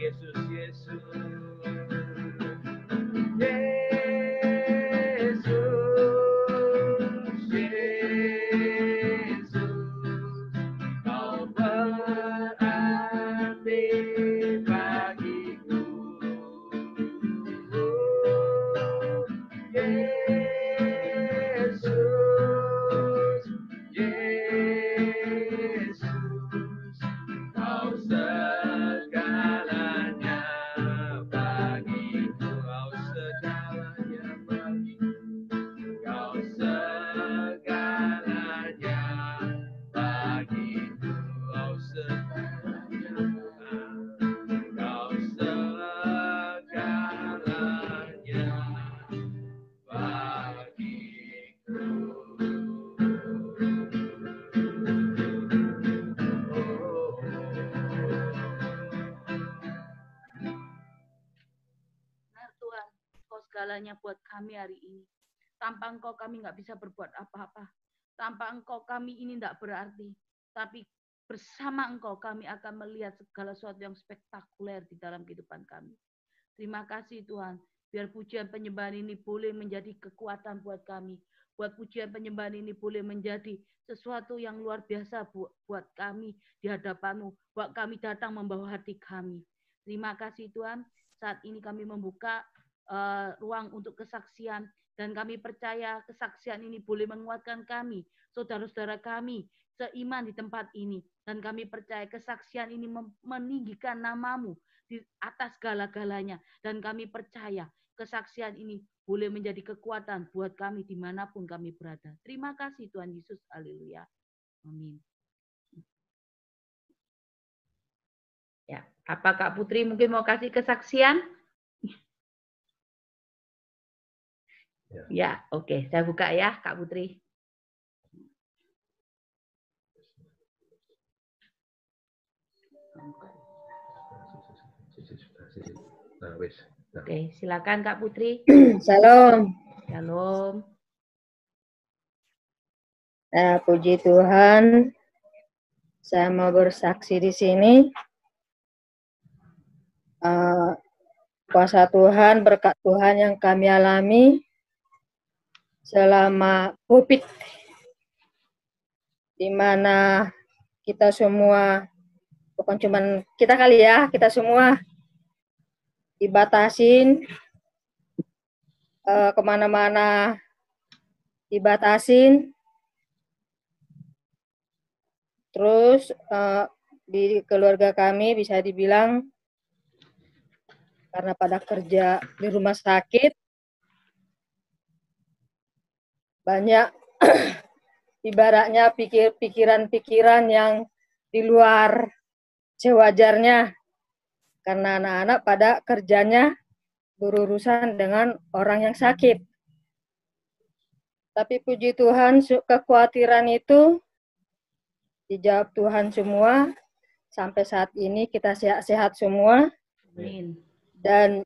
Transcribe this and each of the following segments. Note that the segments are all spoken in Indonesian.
Yesus, Yesus. Segalanya buat kami hari ini. Tanpa Engkau kami nggak bisa berbuat apa-apa. Tanpa Engkau kami ini tidak berarti. Tapi bersama Engkau kami akan melihat segala sesuatu yang spektakuler di dalam kehidupan kami. Terima kasih Tuhan. Biar pujian penyembahan ini boleh menjadi kekuatan buat kami. Buat pujian penyembahan ini boleh menjadi sesuatu yang luar biasa buat kami di hadapan-Mu. Buat kami datang membawa hati kami. Terima kasih Tuhan. Saat ini kami membuka ruang untuk kesaksian dan kami percaya kesaksian ini boleh menguatkan kami, saudara-saudara kami seiman di tempat ini, dan kami percaya kesaksian ini meninggikan nama-Mu di atas segala-galanya, dan kami percaya kesaksian ini boleh menjadi kekuatan buat kami dimanapun kami berada. Terima kasih Tuhan Yesus, haleluya, amin. Ya, apa Kak Putri mungkin mau kasih kesaksian? Ya, oke. Saya buka ya, Kak Putri. Oke, silakan Kak Putri. Salam. Shalom. Nah, puji Tuhan. Saya mau bersaksi di sini. Kuasa Tuhan, berkat Tuhan yang kami alami selama COVID, di mana kita semua, bukan cuma kita kali ya, kita semua dibatasin, kemana-mana dibatasin, terus di keluarga kami bisa dibilang karena pada kerja di rumah sakit, banyak ibaratnya pikiran-pikiran yang di luar sewajarnya, karena anak-anak pada kerjanya berurusan dengan orang yang sakit. Tapi puji Tuhan, kekhawatiran itu dijawab Tuhan semua. Sampai saat ini kita sehat-sehat semua. Amin. Dan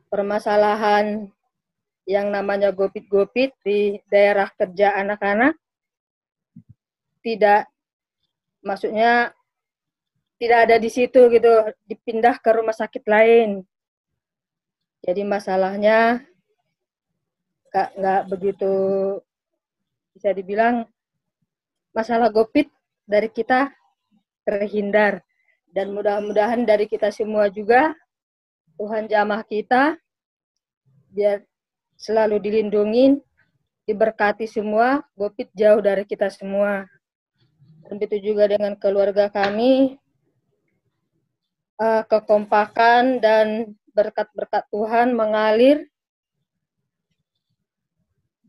permasalahan yang namanya gopit-gopit di daerah kerja anak-anak tidak, maksudnya tidak ada di situ gitu, dipindah ke rumah sakit lain. Jadi masalahnya nggak begitu bisa dibilang, masalah gopit dari kita terhindar. Dan mudah-mudahan dari kita semua juga, Tuhan jamah kita, biar selalu dilindungi, diberkati semua, gopit jauh dari kita semua. Dan begitu juga dengan keluarga kami, kekompakan dan berkat-berkat Tuhan mengalir,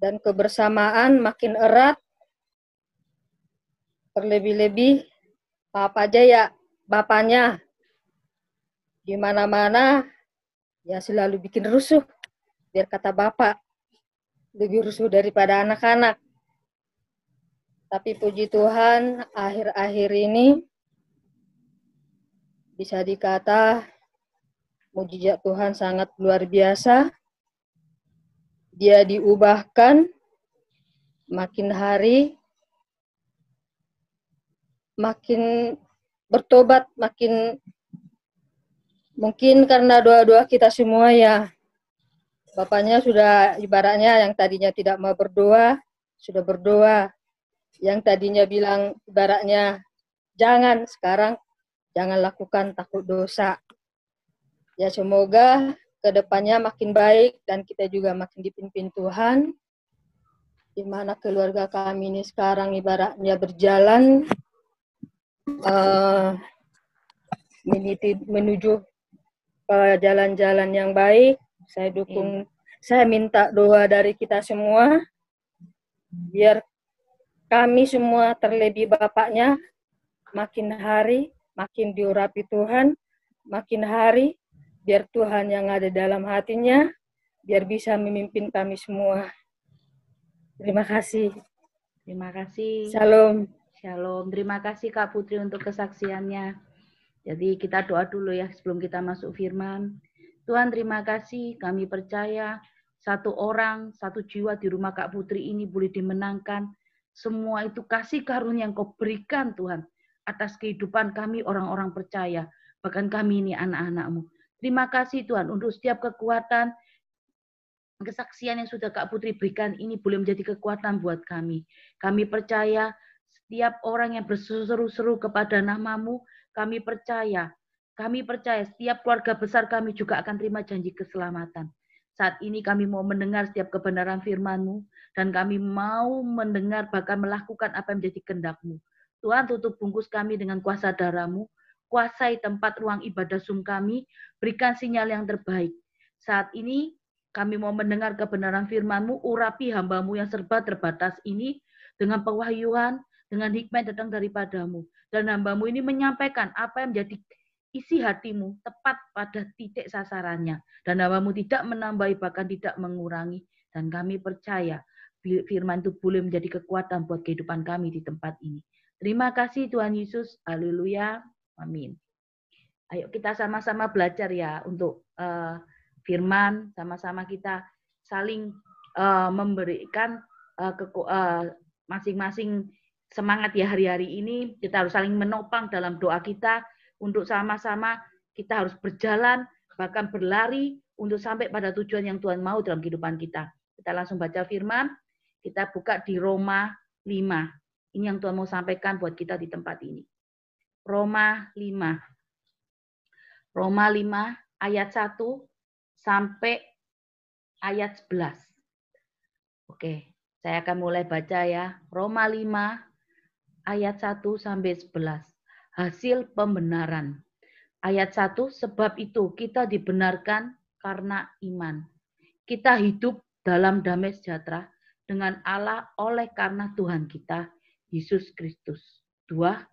dan kebersamaan makin erat, terlebih-lebih apa aja ya, bapaknya di mana-mana ya selalu bikin rusuh, biar kata bapak lebih rusuh daripada anak-anak. Tapi puji Tuhan, akhir-akhir ini bisa dikata mujizat Tuhan sangat luar biasa. Dia diubahkan makin hari, makin bertobat, makin Mungkin karena doa-doa kita semua ya, Bapaknya sudah ibaratnya yang tadinya tidak mau berdoa, sudah berdoa. Yang tadinya bilang ibaratnya jangan, sekarang jangan lakukan, takut dosa. Ya semoga kedepannya makin baik dan kita juga makin dipimpin Tuhan. Di mana keluarga kami ini sekarang ibaratnya berjalan menuju ke jalan-jalan yang baik. Saya dukung, saya minta doa dari kita semua, biar kami semua terlebih Bapaknya makin hari makin diurapi Tuhan, makin hari biar Tuhan yang ada dalam hatinya biar bisa memimpin kami semua. Terima kasih. Terima kasih. Shalom. Shalom. Terima kasih Kak Putri untuk kesaksiannya. Jadi kita doa dulu ya sebelum kita masuk firman. Tuhan terima kasih, kami percaya satu orang, satu jiwa di rumah Kak Putri ini boleh dimenangkan. Semua itu kasih karunia yang Kau berikan Tuhan atas kehidupan kami orang-orang percaya. Bahkan kami ini anak-anak-Mu. Terima kasih Tuhan untuk setiap kekuatan, kesaksian yang sudah Kak Putri berikan ini boleh menjadi kekuatan buat kami. Kami percaya setiap orang yang berseru-seru kepada nama-Mu, kami percaya setiap keluarga besar kami juga akan terima janji keselamatan. Saat ini kami mau mendengar setiap kebenaran firman-Mu, dan kami mau mendengar bahkan melakukan apa yang menjadi kehendak-Mu. Tuhan tutup bungkus kami dengan kuasa darah-Mu, kuasai tempat ruang ibadah Zoom kami, berikan sinyal yang terbaik. Saat ini kami mau mendengar kebenaran firman-Mu, urapi hamba-Mu yang serba terbatas ini dengan pewahyuan, dengan hikmat datang daripadamu. Dan hamba-Mu ini menyampaikan apa yang menjadi isi hati-Mu tepat pada titik sasarannya. Dan hamba-Mu tidak menambahi bahkan tidak mengurangi. Dan kami percaya firman itu boleh menjadi kekuatan buat kehidupan kami di tempat ini. Terima kasih Tuhan Yesus. Haleluya. Amin. Ayo kita sama-sama belajar ya untuk firman, sama-sama kita saling memberikan masing-masing semangat ya hari-hari ini. Kita harus saling menopang dalam doa kita untuk sama-sama kita harus berjalan, bahkan berlari untuk sampai pada tujuan yang Tuhan mau dalam kehidupan kita. Kita langsung baca firman, kita buka di Roma 5. Ini yang Tuhan mau sampaikan buat kita di tempat ini. Roma 5. Roma 5 ayat 1 sampai ayat 11. Oke, saya akan mulai baca ya. Roma 5 ayat 1 sampai 11. Hasil pembenaran. Ayat 1, sebab itu kita dibenarkan karena iman. Kita hidup dalam damai sejahtera dengan Allah oleh karena Tuhan kita, Yesus Kristus. 2,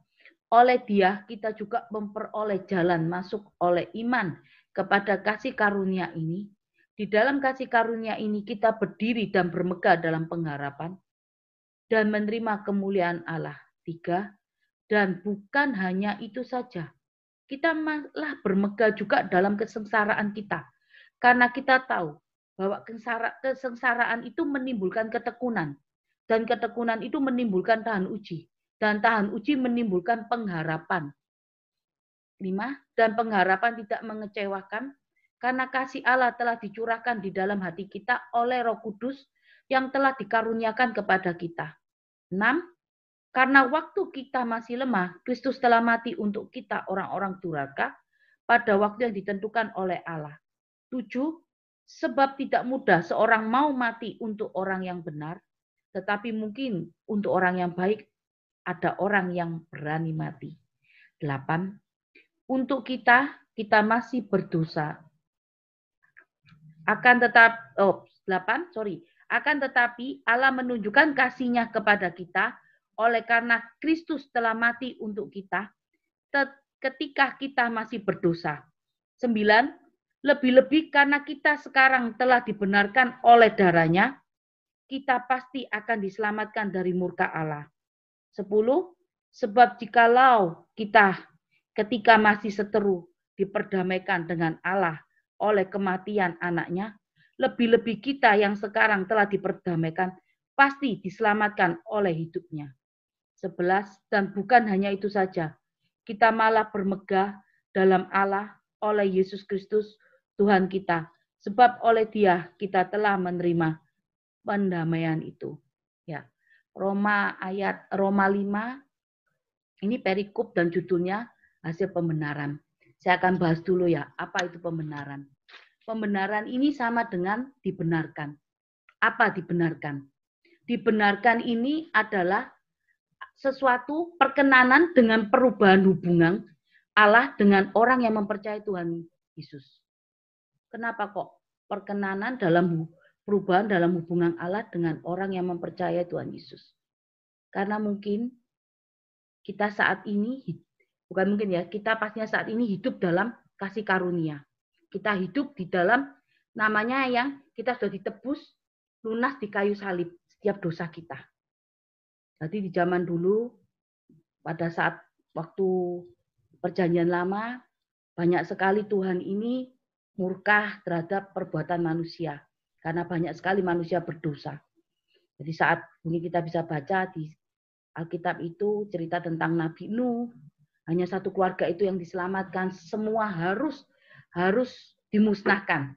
oleh Dia kita juga memperoleh jalan masuk oleh iman kepada kasih karunia ini. Di dalam kasih karunia ini kita berdiri dan bermegah dalam pengharapan dan menerima kemuliaan Allah. 3, dan bukan hanya itu saja. Kita malah bermegah juga dalam kesengsaraan kita. Karena kita tahu bahwa kesengsaraan itu menimbulkan ketekunan. Dan ketekunan itu menimbulkan tahan uji. Dan tahan uji menimbulkan pengharapan. 5, dan pengharapan tidak mengecewakan karena kasih Allah telah dicurahkan di dalam hati kita oleh Roh Kudus yang telah dikaruniakan kepada kita. 6, karena waktu kita masih lemah, Kristus telah mati untuk kita orang-orang durhaka pada waktu yang ditentukan oleh Allah. 7, sebab tidak mudah seorang mau mati untuk orang yang benar, tetapi mungkin untuk orang yang baik ada orang yang berani mati. 8, untuk kita masih berdosa. Akan tetapi Allah menunjukkan kasih-Nya kepada kita oleh karena Kristus telah mati untuk kita ketika kita masih berdosa. 9, lebih-lebih karena kita sekarang telah dibenarkan oleh darah-Nya, kita pasti akan diselamatkan dari murka Allah. 10, sebab jikalau kita ketika masih seteru diperdamaikan dengan Allah oleh kematian anaknya, lebih-lebih kita yang sekarang telah diperdamaikan pasti diselamatkan oleh hidupnya. 11, dan bukan hanya itu saja, kita malah bermegah dalam Allah oleh Yesus Kristus Tuhan kita. Sebab oleh Dia kita telah menerima pendamaian itu. Ya. Roma 5 ini perikop dan judulnya hasil pembenaran. Saya akan bahas dulu ya, apa itu pembenaran. Pembenaran ini sama dengan dibenarkan. Apa dibenarkan? Dibenarkan ini adalah sesuatu perkenanan dengan perubahan hubungan Allah dengan orang yang mempercayai Tuhan Yesus. Kenapa kok perkenanan dalam perubahan dalam hubungan Allah dengan orang yang mempercayai Tuhan Yesus? Karena mungkin kita saat ini, bukan mungkin ya, kita pastinya saat ini hidup dalam kasih karunia. Kita hidup di dalam namanya yang kita sudah ditebus lunas di kayu salib setiap dosa kita. Jadi di zaman dulu, pada saat waktu perjanjian lama, banyak sekali Tuhan ini murka terhadap perbuatan manusia. Karena banyak sekali manusia berdosa. Jadi saat ini kita bisa baca di Alkitab itu cerita tentang Nabi Nuh, hanya satu keluarga itu yang diselamatkan, semua harus dimusnahkan.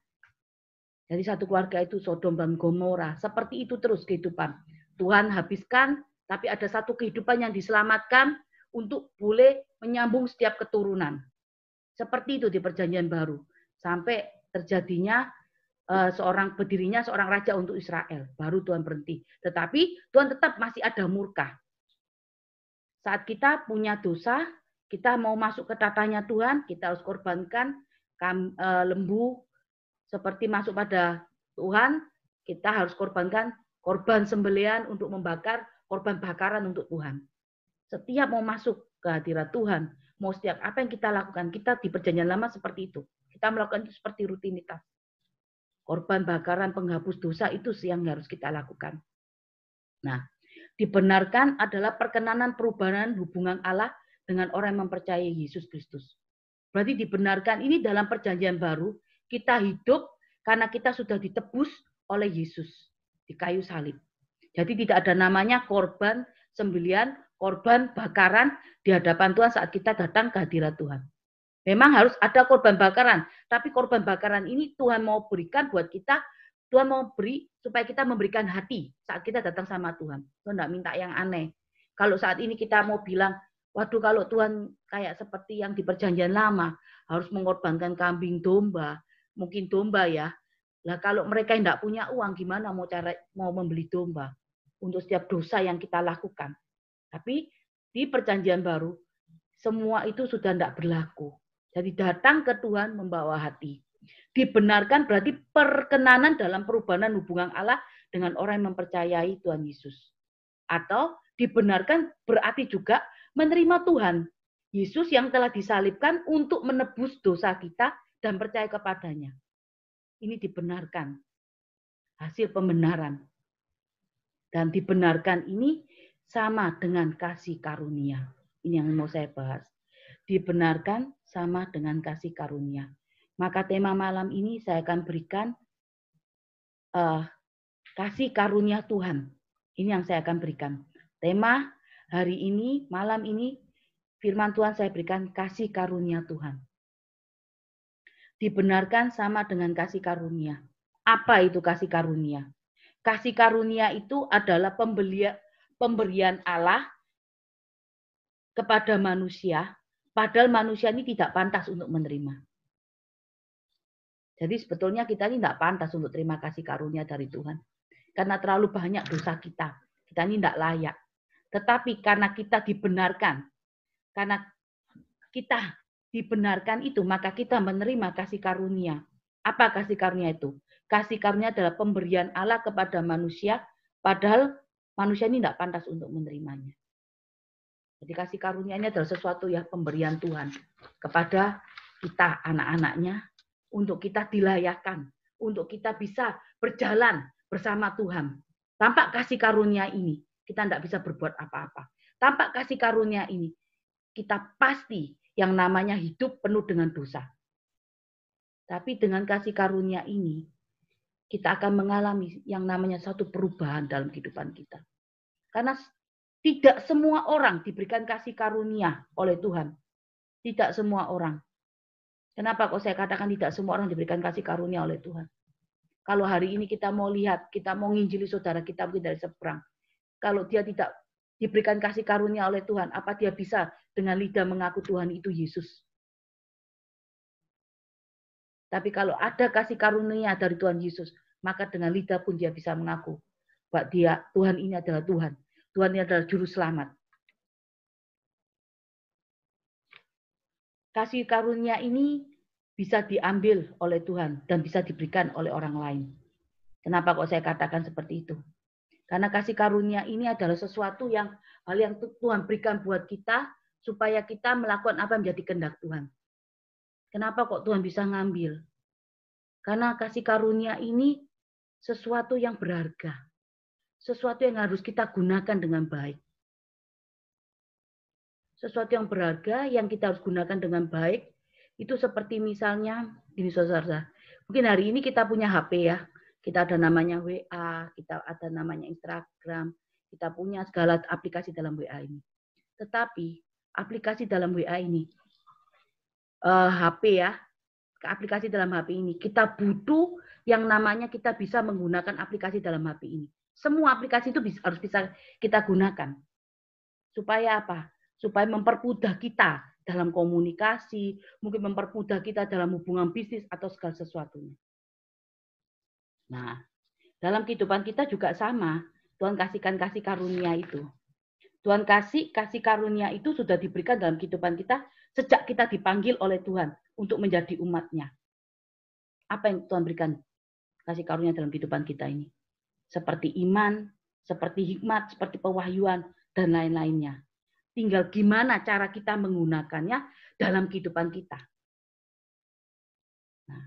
Jadi satu keluarga itu Sodom dan Gomora, seperti itu terus kehidupan. Tuhan habiskan, tapi ada satu kehidupan yang diselamatkan untuk boleh menyambung setiap keturunan. Seperti itu di Perjanjian Baru, sampai terjadinya berdirinya seorang raja untuk Israel, baru Tuhan berhenti. Tetapi Tuhan tetap masih ada murka. Saat kita punya dosa, kita mau masuk ke tatanya Tuhan, kita harus korbankan lembu. Seperti masuk pada Tuhan, kita harus korbankan korban sembelihan untuk membakar, korban bakaran untuk Tuhan. Setiap mau masuk ke hadirat Tuhan, mau setiap apa yang kita lakukan, kita di Perjanjian Lama seperti itu. Kita melakukan itu seperti rutinitas. Korban bakaran penghapus dosa itu yang harus kita lakukan. Nah, dibenarkan adalah perkenanan perubahan hubungan Allah dengan orang yang mempercayai Yesus Kristus. Berarti dibenarkan ini dalam Perjanjian Baru, kita hidup karena kita sudah ditebus oleh Yesus di kayu salib. Jadi tidak ada namanya korban sembelihan, korban bakaran di hadapan Tuhan saat kita datang ke hadirat Tuhan. Memang harus ada korban bakaran, tapi korban bakaran ini Tuhan mau berikan buat kita. Tuhan mau beri supaya kita memberikan hati saat kita datang sama Tuhan. Tuhan tidak minta yang aneh. Kalau saat ini kita mau bilang, waduh kalau Tuhan kayak seperti yang di Perjanjian Lama, harus mengorbankan kambing domba, mungkin domba ya. Nah kalau mereka yang tidak punya uang, gimana mau membeli domba untuk setiap dosa yang kita lakukan. Tapi di Perjanjian Baru, semua itu sudah tidak berlaku. Jadi datang ke Tuhan membawa hati. Dibenarkan berarti perkenanan dalam perubahan hubungan Allah dengan orang yang mempercayai Tuhan Yesus. Atau dibenarkan berarti juga menerima Tuhan Yesus yang telah disalibkan untuk menebus dosa kita dan percaya kepadanya. Ini dibenarkan. Hasil pembenaran. Dan dibenarkan ini sama dengan kasih karunia. Ini yang mau saya bahas. Dibenarkan sama dengan kasih karunia. Maka tema malam ini saya akan berikan kasih karunia Tuhan. Ini yang saya akan berikan. Tema hari ini, malam ini, firman Tuhan saya berikan kasih karunia Tuhan. Dibenarkan sama dengan kasih karunia. Apa itu kasih karunia? Kasih karunia itu adalah pemberian Allah kepada manusia, padahal manusia ini tidak pantas untuk menerima. Jadi sebetulnya kita ini tidak pantas untuk terima kasih karunia dari Tuhan. Karena terlalu banyak dosa kita. Kita ini tidak layak. Tetapi karena kita dibenarkan, itu, maka kita menerima kasih karunia. Apa kasih karunia itu? Kasih karunia adalah pemberian Allah kepada manusia, padahal manusia ini tidak pantas untuk menerimanya. Jadi kasih karunia-Nya adalah sesuatu ya pemberian Tuhan kepada kita, anak-anaknya, untuk kita dilayakkan, untuk kita bisa berjalan bersama Tuhan. Tanpa kasih karunia ini, kita tidak bisa berbuat apa-apa. Tanpa kasih karunia ini, kita pasti yang namanya hidup penuh dengan dosa. Tapi dengan kasih karunia ini, kita akan mengalami yang namanya satu perubahan dalam kehidupan kita. Karena tidak semua orang diberikan kasih karunia oleh Tuhan. Tidak semua orang. Kenapa kok saya katakan tidak semua orang diberikan kasih karunia oleh Tuhan? Kalau hari ini kita mau lihat, kita mau nginjili saudara kita mungkin dari seberang. Kalau dia tidak diberikan kasih karunia oleh Tuhan, apa dia bisa dengan lidah mengaku Tuhan itu Yesus? Tapi kalau ada kasih karunia dari Tuhan Yesus, maka dengan lidah pun dia bisa mengaku bahwa Tuhan ini adalah Tuhan. Tuhan ini adalah juru selamat. Kasih karunia ini bisa diambil oleh Tuhan dan bisa diberikan oleh orang lain. Kenapa kok saya katakan seperti itu? Karena kasih karunia ini adalah sesuatu hal yang Tuhan berikan buat kita supaya kita melakukan apa yang menjadi kehendak Tuhan. Kenapa kok Tuhan bisa ngambil? Karena kasih karunia ini sesuatu yang berharga. Sesuatu yang harus kita gunakan dengan baik. Sesuatu yang berharga yang kita harus gunakan dengan baik. Itu seperti misalnya, ini saudara, mungkin hari ini kita punya HP ya. Kita ada namanya WA, kita ada namanya Instagram, kita punya segala aplikasi dalam WA ini. Tetapi aplikasi dalam WA ini, HP ya, aplikasi dalam HP ini, kita butuh yang namanya kita bisa menggunakan aplikasi dalam HP ini. Semua aplikasi itu harus bisa kita gunakan. Supaya apa? Supaya mempermudah kita dalam komunikasi, mungkin mempermudah kita dalam hubungan bisnis atau segala sesuatunya. Nah, dalam kehidupan kita juga sama. Tuhan kasihkan kasih karunia itu. Tuhan kasih karunia itu sudah diberikan dalam kehidupan kita sejak kita dipanggil oleh Tuhan untuk menjadi umat-Nya. Apa yang Tuhan berikan kasih karunia dalam kehidupan kita ini? Seperti iman, seperti hikmat, seperti pewahyuan, dan lain-lainnya. Tinggal gimana cara kita menggunakannya dalam kehidupan kita. Nah,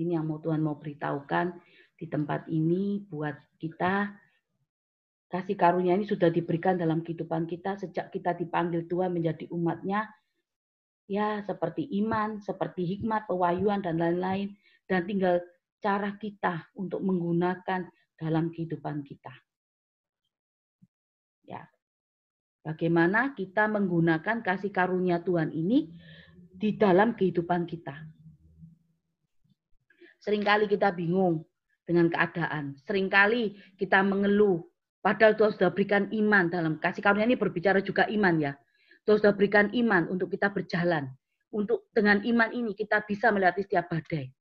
ini yang Tuhan mau beritahukan di tempat ini buat kita. Kasih karunia ini sudah diberikan dalam kehidupan kita sejak kita dipanggil Tuhan menjadi umat-Nya. Ya, seperti iman, seperti hikmat, pewahyuan, dan lain-lain. Dan tinggal cara kita untuk menggunakan dalam kehidupan kita. Ya. Bagaimana kita menggunakan kasih karunia Tuhan ini di dalam kehidupan kita. Seringkali kita bingung dengan keadaan. Seringkali kita mengeluh. Padahal Tuhan sudah berikan iman dalam kasih karunia ini berbicara juga iman ya. Tuhan sudah berikan iman untuk kita berjalan. Untuk dengan iman ini kita bisa melewati setiap badai.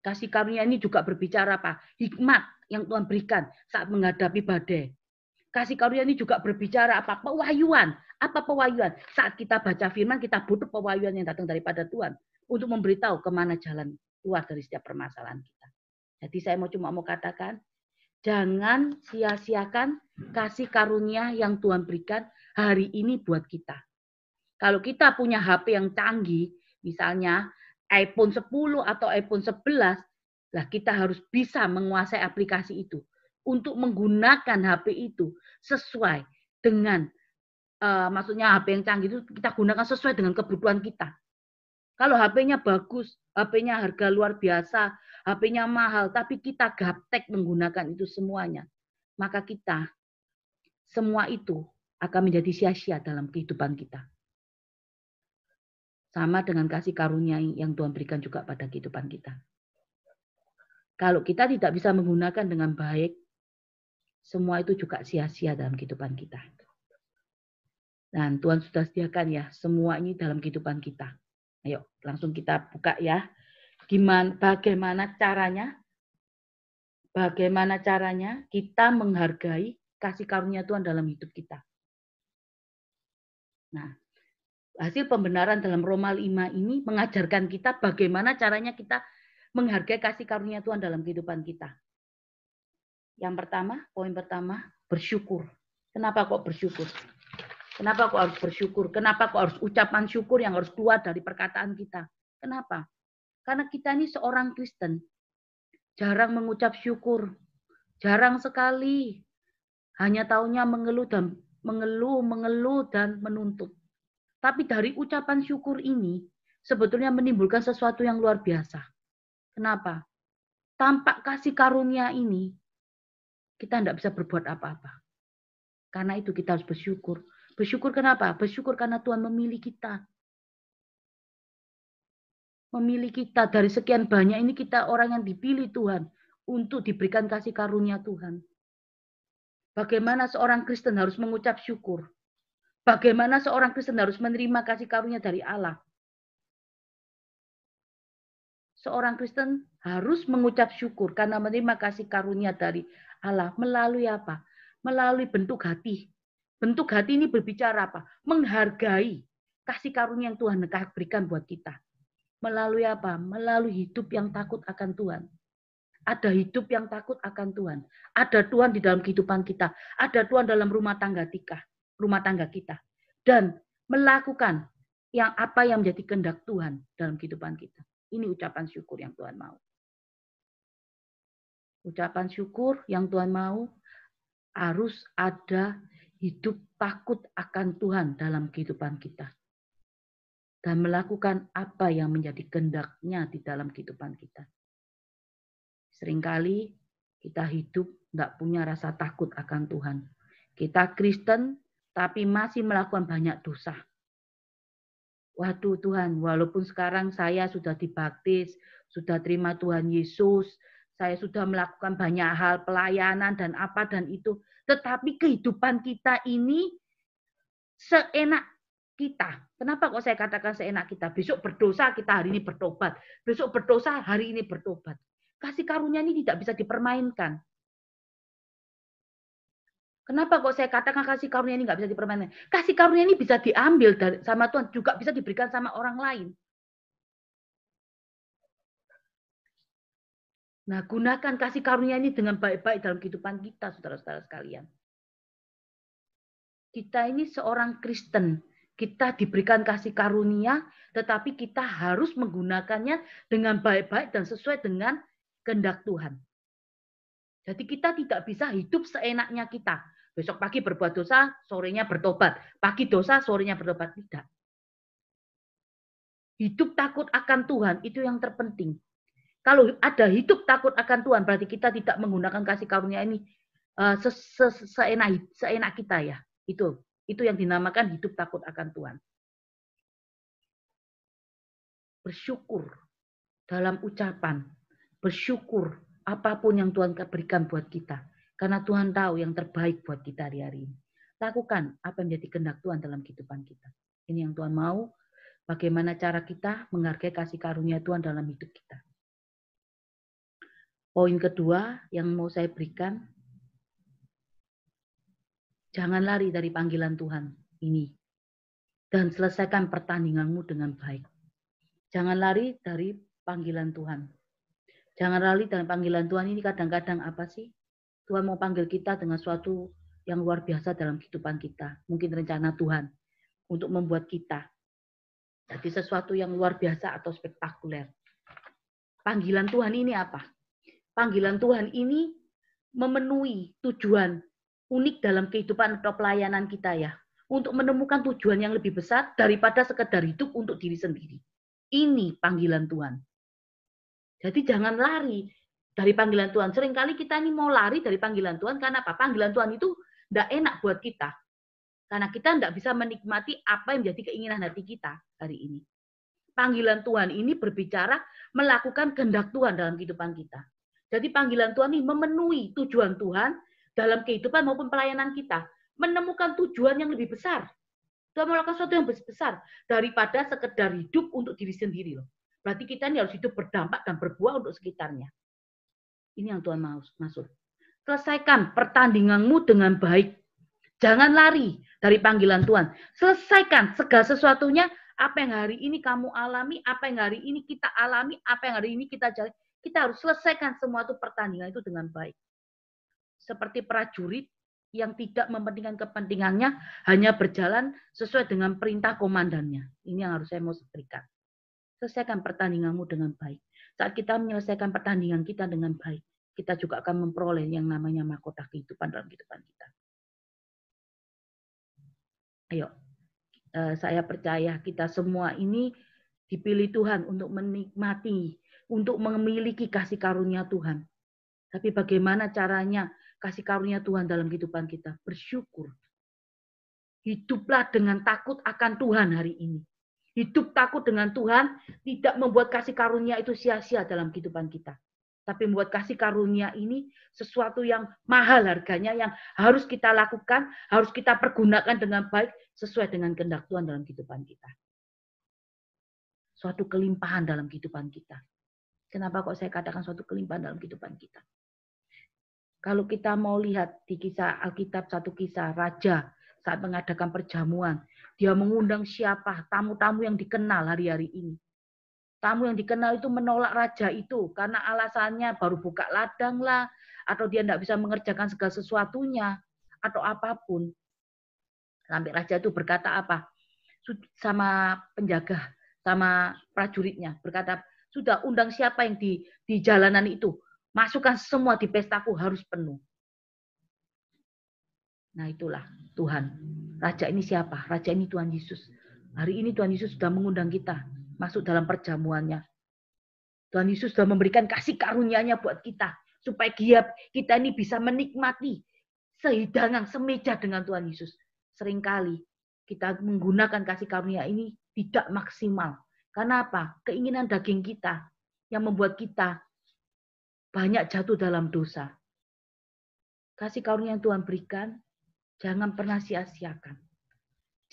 Kasih karunia ini juga berbicara apa? Hikmat yang Tuhan berikan saat menghadapi badai. Kasih karunia ini juga berbicara apa? Pewahyuan. Apa pewahyuan? Saat kita baca firman, kita butuh pewahyuan yang datang daripada Tuhan untuk memberitahu kemana jalan keluar dari setiap permasalahan kita. Jadi saya cuma mau katakan, jangan sia-siakan kasih karunia yang Tuhan berikan hari ini buat kita. Kalau kita punya HP yang canggih, misalnya iPhone 10 atau iPhone 11, lah kita harus bisa menguasai aplikasi itu untuk menggunakan HP itu sesuai dengan maksudnya HP yang canggih itu kita gunakan sesuai dengan kebutuhan kita. Kalau HP-nya bagus, HP-nya harga luar biasa, HP-nya mahal, tapi kita gaptek menggunakan itu semuanya, maka kita semua itu akan menjadi sia-sia dalam kehidupan kita. Sama dengan kasih karunia yang Tuhan berikan juga pada kehidupan kita. Kalau kita tidak bisa menggunakan dengan baik, semua itu juga sia-sia dalam kehidupan kita. Dan Tuhan sudah sediakan ya semua ini dalam kehidupan kita. Ayo langsung kita buka ya. Bagaimana caranya? Bagaimana caranya kita menghargai kasih karunia Tuhan dalam hidup kita. Nah, hasil pembenaran dalam Roma 5 ini mengajarkan kita bagaimana caranya kita menghargai kasih karunia Tuhan dalam kehidupan kita. Yang pertama, poin pertama, bersyukur. Kenapa kok bersyukur? Kenapa kok harus bersyukur? Kenapa kok harus ucapan syukur yang harus keluar dari perkataan kita? Kenapa? Karena kita ini seorang Kristen. Jarang mengucap syukur. Jarang sekali. Hanya taunya mengeluh dan menuntut. Tapi dari ucapan syukur ini, sebetulnya menimbulkan sesuatu yang luar biasa. Kenapa? Tanpa kasih karunia ini, kita tidak bisa berbuat apa-apa. Karena itu kita harus bersyukur. Bersyukur kenapa? Bersyukur karena Tuhan memilih kita. Memilih kita dari sekian banyak ini, kita orang yang dipilih Tuhan untuk diberikan kasih karunia Tuhan. Bagaimana seorang Kristen harus mengucap syukur. Bagaimana seorang Kristen harus menerima kasih karunia dari Allah. Seorang Kristen harus mengucap syukur karena menerima kasih karunia dari Allah. Melalui apa? Melalui bentuk hati. Bentuk hati ini berbicara apa? Menghargai kasih karunia yang Tuhan berikan buat kita. Melalui apa? Melalui hidup yang takut akan Tuhan. Ada hidup yang takut akan Tuhan. Ada Tuhan di dalam kehidupan kita. Ada Tuhan dalam rumah tangga kita. Dan melakukan yang apa yang menjadi kehendak Tuhan dalam kehidupan kita. Ini ucapan syukur yang Tuhan mau. Ucapan syukur yang Tuhan mau harus ada hidup takut akan Tuhan dalam kehidupan kita. Dan melakukan apa yang menjadi kehendak-Nya di dalam kehidupan kita. Seringkali kita hidup tidak punya rasa takut akan Tuhan. Kita Kristen tapi masih melakukan banyak dosa. Waduh Tuhan, walaupun sekarang saya sudah dibaptis, sudah terima Tuhan Yesus, saya sudah melakukan banyak hal pelayanan dan apa dan itu, tetapi kehidupan kita ini seenak kita. Kenapa kok saya katakan seenak kita? Besok berdosa, kita hari ini bertobat. Besok berdosa, hari ini bertobat. Kasih karunia ini tidak bisa dipermainkan. Kenapa kok saya katakan kasih karunia ini nggak bisa dipermainkan? Kasih karunia ini bisa diambil sama Tuhan, juga bisa diberikan sama orang lain. Nah, gunakan kasih karunia ini dengan baik-baik dalam kehidupan kita, saudara-saudara sekalian. Kita ini seorang Kristen. Kita diberikan kasih karunia, tetapi kita harus menggunakannya dengan baik-baik dan sesuai dengan kehendak Tuhan. Jadi kita tidak bisa hidup seenaknya kita. Besok pagi berbuat dosa, sorenya bertobat. Pagi dosa, sorenya bertobat. Tidak. Hidup takut akan Tuhan, itu yang terpenting. Kalau ada hidup takut akan Tuhan, berarti kita tidak menggunakan kasih karunia ini seenak kita ya. Itu yang dinamakan hidup takut akan Tuhan. Bersyukur dalam ucapan, bersyukur apapun yang Tuhan berikan buat kita. Karena Tuhan tahu yang terbaik buat kita hari-hari ini. Lakukan apa yang menjadi kehendak Tuhan dalam kehidupan kita. Ini yang Tuhan mau, bagaimana cara kita menghargai kasih karunia Tuhan dalam hidup kita. Poin kedua yang mau saya berikan, jangan lari dari panggilan Tuhan ini. Dan selesaikan pertandinganmu dengan baik. Jangan lari dari panggilan Tuhan. Jangan lari dari panggilan Tuhan ini kadang-kadang apa sih? Tuhan mau panggil kita dengan suatu yang luar biasa dalam kehidupan kita. Mungkin rencana Tuhan untuk membuat kita jadi sesuatu yang luar biasa atau spektakuler. Panggilan Tuhan ini apa? Panggilan Tuhan ini memenuhi tujuan unik dalam kehidupan atau pelayanan kita ya. Untuk menemukan tujuan yang lebih besar daripada sekedar hidup untuk diri sendiri. Ini panggilan Tuhan. Jadi jangan lari dari panggilan Tuhan. Seringkali kita ini mau lari dari panggilan Tuhan karena apa? Panggilan Tuhan itu tidak enak buat kita. Karena kita tidak bisa menikmati apa yang menjadi keinginan hati kita hari ini. Panggilan Tuhan ini berbicara melakukan kehendak Tuhan dalam kehidupan kita. Jadi panggilan Tuhan ini memenuhi tujuan Tuhan dalam kehidupan maupun pelayanan kita. Menemukan tujuan yang lebih besar. Tuhan melakukan sesuatu yang besar daripada sekedar hidup untuk diri sendiri loh. Berarti kita ini harus hidup berdampak dan berbuah untuk sekitarnya. Ini yang Tuhan maksud. Selesaikan pertandinganmu dengan baik. Jangan lari dari panggilan Tuhan. Selesaikan segala sesuatunya. Apa yang hari ini kamu alami, apa yang hari ini kita alami, apa yang hari ini kita jalani. Kita harus selesaikan semua itu pertandingan itu dengan baik. Seperti prajurit yang tidak mementingkan kepentingannya, hanya berjalan sesuai dengan perintah komandannya. Ini yang harus saya mau berikan. Selesaikan pertandinganmu dengan baik. Saat kita menyelesaikan pertandingan kita dengan baik, kita juga akan memperoleh yang namanya mahkota kehidupan dalam kehidupan kita. Ayo, saya percaya kita semua ini dipilih Tuhan untuk menikmati, untuk memiliki kasih karunia Tuhan. Tapi bagaimana caranya kasih karunia Tuhan dalam kehidupan kita? Bersyukur. Hiduplah dengan takut akan Tuhan hari ini. Hidup takut dengan Tuhan tidak membuat kasih karunia itu sia-sia dalam kehidupan kita. Tapi membuat kasih karunia ini sesuatu yang mahal harganya, yang harus kita lakukan, harus kita pergunakan dengan baik, sesuai dengan kehendak Tuhan dalam kehidupan kita. Suatu kelimpahan dalam kehidupan kita. Kenapa kok saya katakan suatu kelimpahan dalam kehidupan kita? Kalau kita mau lihat di kisah Alkitab, satu kisah raja saat mengadakan perjamuan, dia mengundang siapa? Tamu-tamu yang dikenal hari-hari ini. Tamu yang dikenal itu menolak raja itu karena alasannya baru buka ladang lah, atau dia tidak bisa mengerjakan segala sesuatunya, atau apapun. Sampai raja itu berkata apa? Sama penjaga, sama prajuritnya, berkata, sudah undang siapa yang di jalanan itu, masukkan semua di pestaku harus penuh. Nah itulah Tuhan. Raja ini siapa? Raja ini Tuhan Yesus. Hari ini Tuhan Yesus sudah mengundang kita masuk dalam perjamuannya. Tuhan Yesus sudah memberikan kasih karunia-Nya buat kita. Supaya kita ini bisa menikmati sehidangan, semeja dengan Tuhan Yesus. Seringkali kita menggunakan kasih karunia ini tidak maksimal. Karena apa? Keinginan daging kita yang membuat kita banyak jatuh dalam dosa. Kasih karunia yang Tuhan berikan, jangan pernah sia-siakan.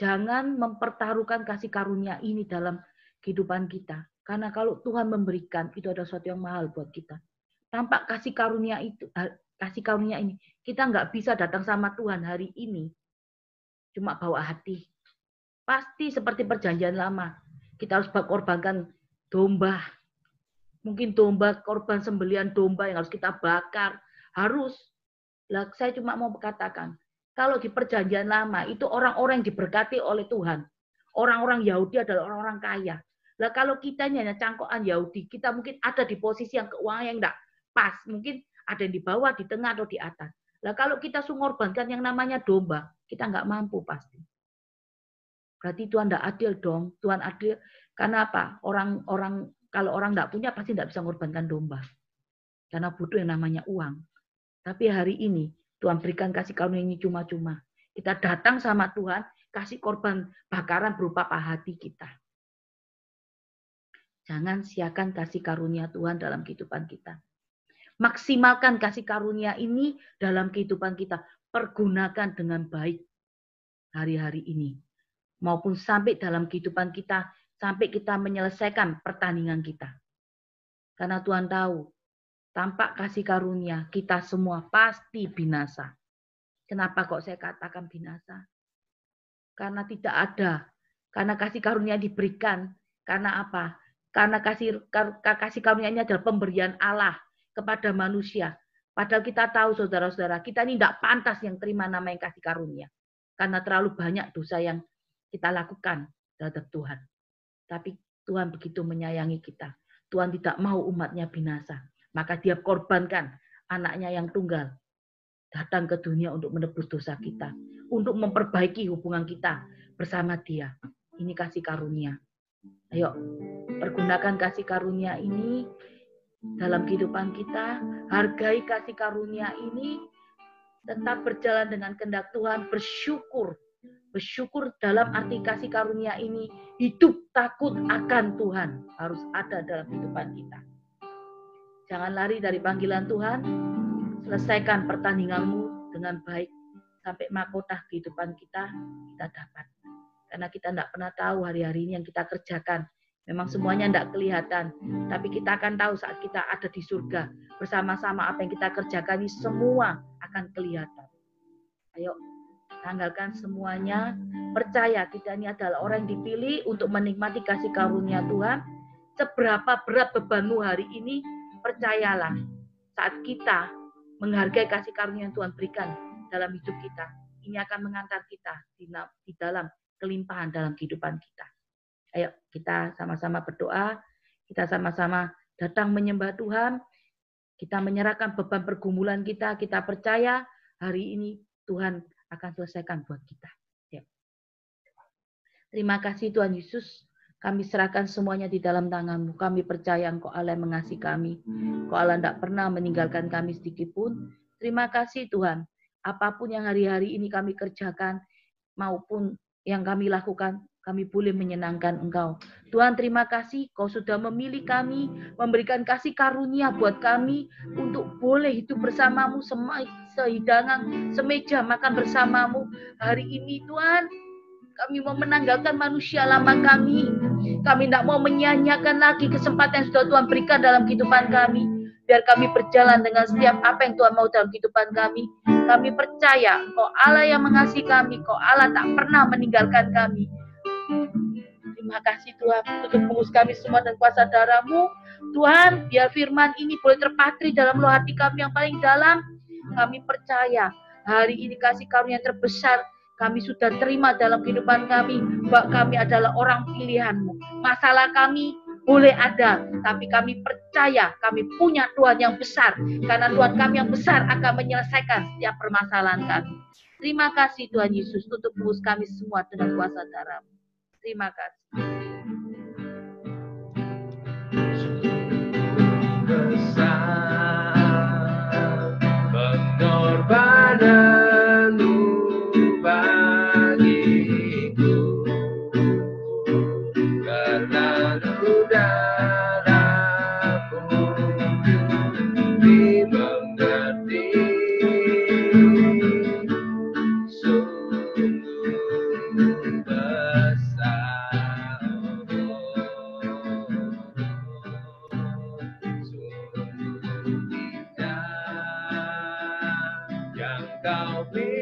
Jangan mempertaruhkan kasih karunia ini dalam kehidupan kita. Karena kalau Tuhan memberikan, itu adalah sesuatu yang mahal buat kita. Tanpa kasih karunia ini, kita nggak bisa datang sama Tuhan hari ini. Cuma bawa hati. Pasti seperti perjanjian lama. Kita harus korbankan domba. Mungkin domba, korban sembelihan domba yang harus kita bakar. Harus. Lah, saya cuma mau katakan, kalau di perjanjian lama, itu orang-orang yang diberkati oleh Tuhan. Orang-orang Yahudi adalah orang-orang kaya. Lah kalau kita hanya cangkokan Yahudi, kita mungkin ada di posisi yang keuangan yang enggak pas. Mungkin ada yang di bawah, di tengah, atau di atas. Lah kalau kita mengorbankan yang namanya domba, kita enggak mampu pasti. Berarti Tuhan enggak adil dong. Tuhan adil. Karena apa? Kalau orang enggak punya, pasti enggak bisa mengorbankan domba. Karena butuh yang namanya uang. Tapi hari ini, Tuhan berikan kasih karunia ini cuma-cuma. Kita datang sama Tuhan, kasih korban bakaran berupa paha hati kita. Jangan siakan kasih karunia Tuhan dalam kehidupan kita. Maksimalkan kasih karunia ini dalam kehidupan kita. Pergunakan dengan baik hari-hari ini. Maupun sampai dalam kehidupan kita, sampai kita menyelesaikan pertandingan kita. Karena Tuhan tahu, tanpa kasih karunia, kita semua pasti binasa. Kenapa kok saya katakan binasa? Karena tidak ada. Karena kasih karunia diberikan. Karena apa? Karena kasih karunia ini adalah pemberian Allah kepada manusia. Padahal kita tahu, saudara-saudara, kita ini tidak pantas yang terima nama yang kasih karunia. Karena terlalu banyak dosa yang kita lakukan terhadap Tuhan. Tapi Tuhan begitu menyayangi kita. Tuhan tidak mau umatnya binasa. Maka dia korbankan anaknya yang tunggal. Datang ke dunia untuk menebus dosa kita. Untuk memperbaiki hubungan kita bersama dia. Ini kasih karunia. Ayo, pergunakan kasih karunia ini dalam kehidupan kita. Hargai kasih karunia ini. Tetap berjalan dengan kehendak Tuhan. Bersyukur. Bersyukur dalam arti kasih karunia ini. Hidup takut akan Tuhan. Harus ada dalam kehidupan kita. Jangan lari dari panggilan Tuhan. Selesaikan pertandinganmu dengan baik. Sampai mahkota kehidupan kita dapat. Karena kita tidak pernah tahu hari-hari ini yang kita kerjakan. Memang semuanya tidak kelihatan. Tapi kita akan tahu saat kita ada di surga. Bersama-sama apa yang kita kerjakan ini semua akan kelihatan. Ayo, tanggalkan semuanya. Percaya kita ini adalah orang yang dipilih untuk menikmati kasih karunia Tuhan. Seberapa berat bebanmu hari ini, percayalah. Saat kita menghargai kasih karunia yang Tuhan berikan dalam hidup kita, ini akan mengantar kita di dalam kelimpahan dalam kehidupan kita. Ayo kita sama-sama berdoa, kita sama-sama datang menyembah Tuhan, kita menyerahkan beban pergumulan kita percaya hari ini Tuhan akan selesaikan buat kita. Ya. Terima kasih Tuhan Yesus, kami serahkan semuanya di dalam tangan-Mu. Kami percaya Engkau Allah yang mengasihi kami. Engkau Allah tidak pernah meninggalkan kami sedikit pun. Terima kasih Tuhan, apapun yang hari-hari ini kami kerjakan, maupun yang kami lakukan, kami boleh menyenangkan Engkau. Tuhan, terima kasih Kau sudah memilih kami, memberikan kasih karunia buat kami untuk boleh hidup bersamamu, sehidangan, semeja makan bersamamu. Hari ini Tuhan, kami mau menanggalkan manusia lama kami. Kami tidak mau menyia-nyiakan lagi kesempatan yang sudah Tuhan berikan dalam kehidupan kami. Biar kami berjalan dengan setiap apa yang Tuhan mau dalam kehidupan kami. Kami percaya Engkau Allah yang mengasihi kami. Engkau Allah tak pernah meninggalkan kami. Terima kasih Tuhan untuk mengurus kami semua dan kuasa darah-Mu. Tuhan, biar firman ini boleh terpatri dalam loh hati kami yang paling dalam. Kami percaya hari ini kasih karunia yang terbesar kami sudah terima dalam kehidupan kami. Bahwa kami adalah orang pilihan-Mu. Masalah kami boleh ada, tapi kami percaya kami punya Tuhan yang besar. Karena Tuhan kami yang besar akan menyelesaikan setiap permasalahan kami. Terima kasih Tuhan Yesus untuk mengurus kami semua dengan kuasa darah-Mu. Terima kasih. Besar pengorbananmu bagiku, berlalu darahmu dimengerti. Sungguh besar, sungguh indah yang Kau pilih.